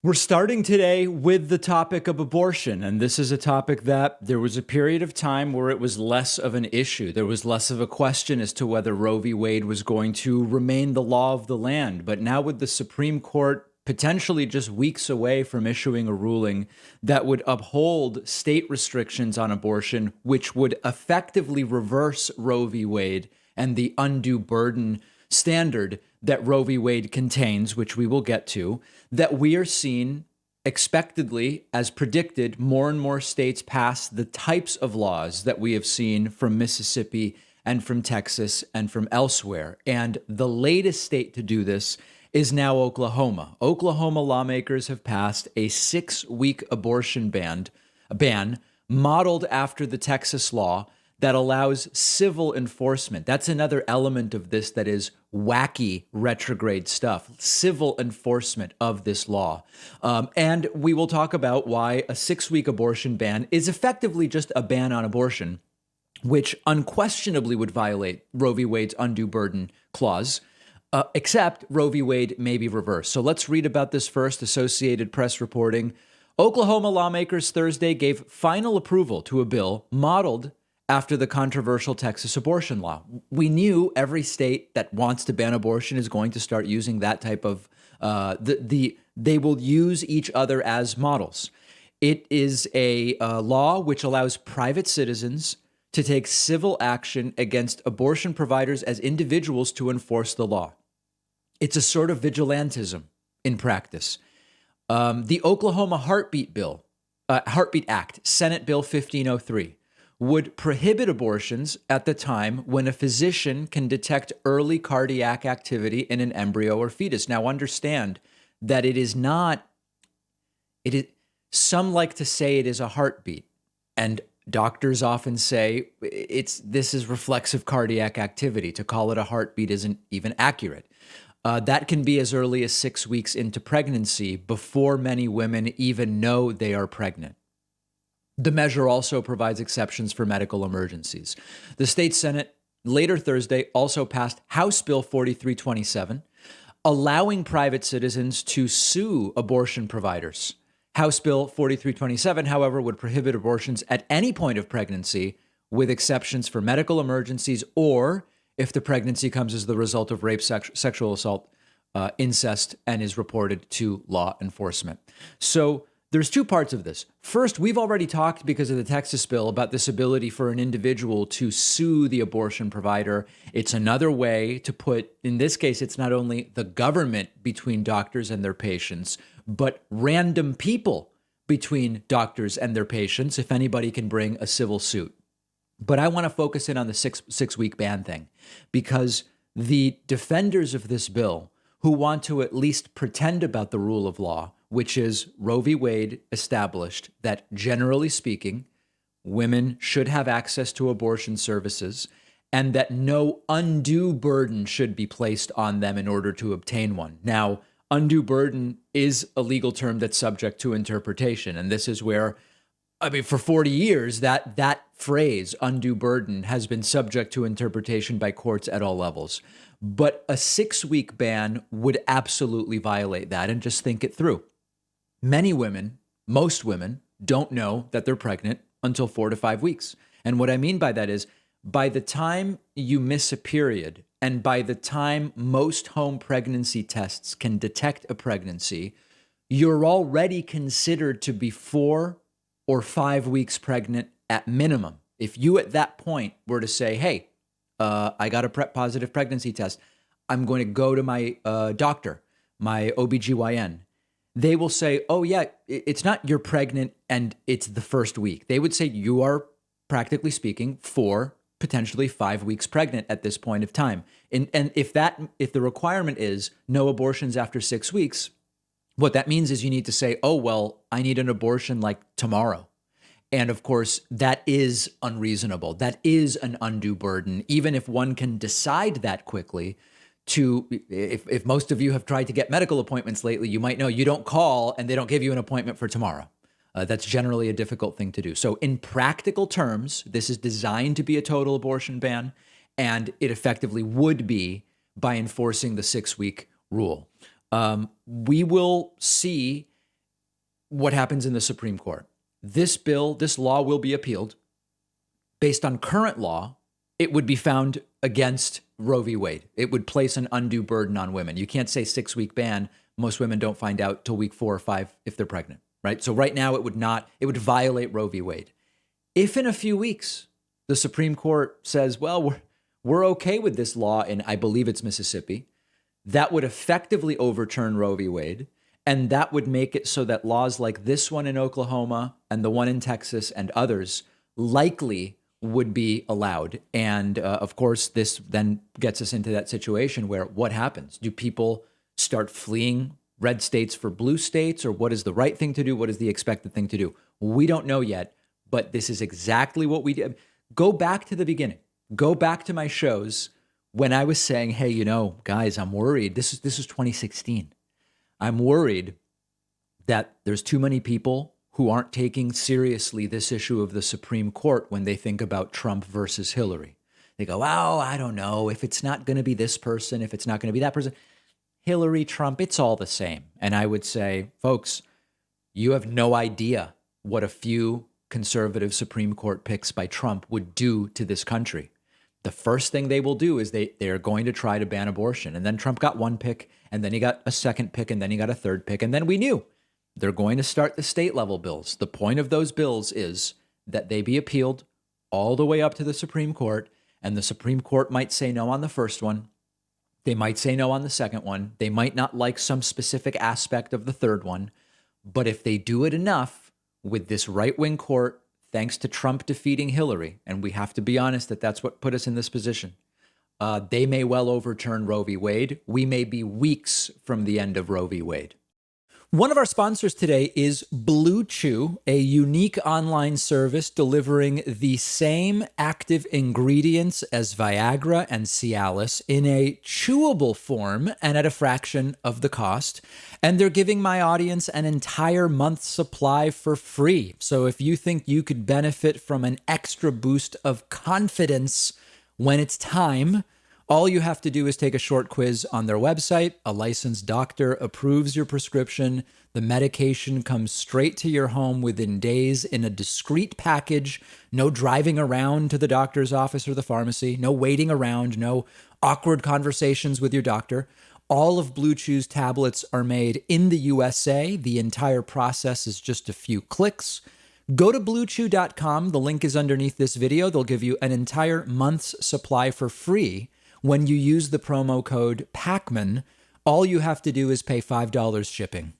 We're starting today with the topic of abortion, and this is a topic that there was a period of time where it was less of an issue. There was less of a question as to whether Roe v. Wade was going to remain the law of the land. But now, with the Supreme Court potentially just weeks away from issuing a ruling that would uphold state restrictions on abortion, which would effectively reverse Roe v. Wade and the undue burden standard that Roe v. Wade contains, which we will get to, that we are seeing expectedly, as predicted, more and more states pass the types of laws that we have seen from Mississippi and from Texas and from elsewhere. And the latest state to do this is now Oklahoma. Oklahoma lawmakers have passed a 6-week abortion ban modeled after the Texas law that allows civil enforcement. That's another element of this that is wacky retrograde stuff, civil enforcement of this law. And we will talk about why a 6-week abortion ban is effectively just a ban on abortion, which unquestionably would violate Roe v. Wade's undue burden clause. Except Roe v. Wade may be reversed. So let's read about this first. Associated Press reporting. Oklahoma lawmakers Thursday gave final approval to a bill modeled after the controversial Texas abortion law. We knew every state that wants to ban abortion is going to start using that type of, they will use each other as models. It is a law which allows private citizens to take civil action against abortion providers as individuals to enforce the law. It's a sort of vigilantism in practice. The Oklahoma Heartbeat Act, Senate Bill 1503, would prohibit abortions at the time when a physician can detect early cardiac activity in an embryo or fetus. Now, understand that it is not, some like to say it is a heartbeat, and doctors often say this is reflexive cardiac activity. To call it a heartbeat isn't even accurate. That can be as early as 6 weeks into pregnancy before many women even know they are pregnant. The measure also provides exceptions for medical emergencies. The state Senate later Thursday also passed House Bill 4327, allowing private citizens to sue abortion providers. House Bill 4327, however, would prohibit abortions at any point of pregnancy, with exceptions for medical emergencies or if the pregnancy comes as the result of rape, sexual assault, incest, and is reported to law enforcement. So there's two parts of this. First, we've already talked, because of the Texas bill, about this ability for an individual to sue the abortion provider. It's another way to put, in this case, it's not only the government between doctors and their patients, but random people between doctors and their patients, if anybody can bring a civil suit. But I want to focus in on the six-week ban thing, because the defenders of this bill, who want to at least pretend about the rule of law, which is Roe v. Wade established that, generally speaking, women should have access to abortion services and that no undue burden should be placed on them in order to obtain one. Now, undue burden is a legal term that's subject to interpretation. And this is where, for 40 years, that phrase, undue burden, has been subject to interpretation by courts at all levels. But a 6-week ban would absolutely violate that. And just think it through. Many women, most women, don't know that they're pregnant until 4 to 5 weeks. And what I mean by that is, by the time you miss a period and by the time most home pregnancy tests can detect a pregnancy, you're already considered to be 4 or 5 weeks pregnant at minimum. If you at that point were to say, hey, I got a positive pregnancy test, I'm going to go to my doctor, my OBGYN, they will say, oh, yeah, it's not you're pregnant and it's the first week. They would say you are, practically speaking, 4, potentially 5 weeks pregnant at this point of time. And if the requirement is no abortions after 6 weeks, what that means is you need to say, oh, well, I need an abortion like tomorrow. And of course, that is unreasonable. That is an undue burden, even if one can decide that quickly. If most of you have tried to get medical appointments lately, you might know you don't call and they don't give you an appointment for tomorrow. That's generally a difficult thing to do. So in practical terms, this is designed to be a total abortion ban, and it effectively would be by enforcing the 6-week rule. We will see what happens in the Supreme Court. This law will be appealed. Based on current law, it would be found against Roe v. Wade. It would place an undue burden on women. You can't say 6-week ban. Most women don't find out till week 4 or 5 if they're pregnant, right? So right now it would violate Roe v. Wade. If in a few weeks the Supreme Court says, well, we're okay with this law in, I believe it's Mississippi, that would effectively overturn Roe v. Wade. And that would make it so that laws like this one in Oklahoma and the one in Texas and others likely would be allowed. And of course, this then gets us into that situation where what happens? Do people start fleeing red states for blue states, or what is the right thing to do? What is the expected thing to do? We don't know yet, but this is exactly what we did. Go back to the beginning. Go back to my shows when I was saying, hey, guys, I'm worried. This is 2016. I'm worried that there's too many people who aren't taking seriously this issue of the Supreme Court when they think about Trump versus Hillary. They go, oh, I don't know if it's not going to be this person, if it's not going to be that person. Hillary, Trump, it's all the same. And I would say, folks, you have no idea what a few conservative Supreme Court picks by Trump would do to this country. The first thing they will do is they're going to try to ban abortion. And then Trump got one pick, and then he got a second pick, and then he got a third pick. And then we knew they're going to start the state level bills. The point of those bills is that they be appealed all the way up to the Supreme Court, and the Supreme Court might say no on the first one. They might say no on the second one. They might not like some specific aspect of the third one. But if they do it enough with this right-wing court, thanks to Trump defeating Hillary, and we have to be honest that that's what put us in this position, they may well overturn Roe v. Wade. We may be weeks from the end of Roe v. Wade. One of our sponsors today is Blue Chew, a unique online service delivering the same active ingredients as Viagra and Cialis in a chewable form and at a fraction of the cost. And they're giving my audience an entire month's supply for free. So if you think you could benefit from an extra boost of confidence when it's time, all you have to do is take a short quiz on their website. A licensed doctor approves your prescription. The medication comes straight to your home within days in a discreet package. No driving around to the doctor's office or the pharmacy. No waiting around. No awkward conversations with your doctor. All of Blue Chew's tablets are made in the USA. The entire process is just a few clicks. Go to BlueChew.com. The link is underneath this video. They'll give you an entire month's supply for free when you use the promo code PACMAN. All you have to do is pay $5 shipping.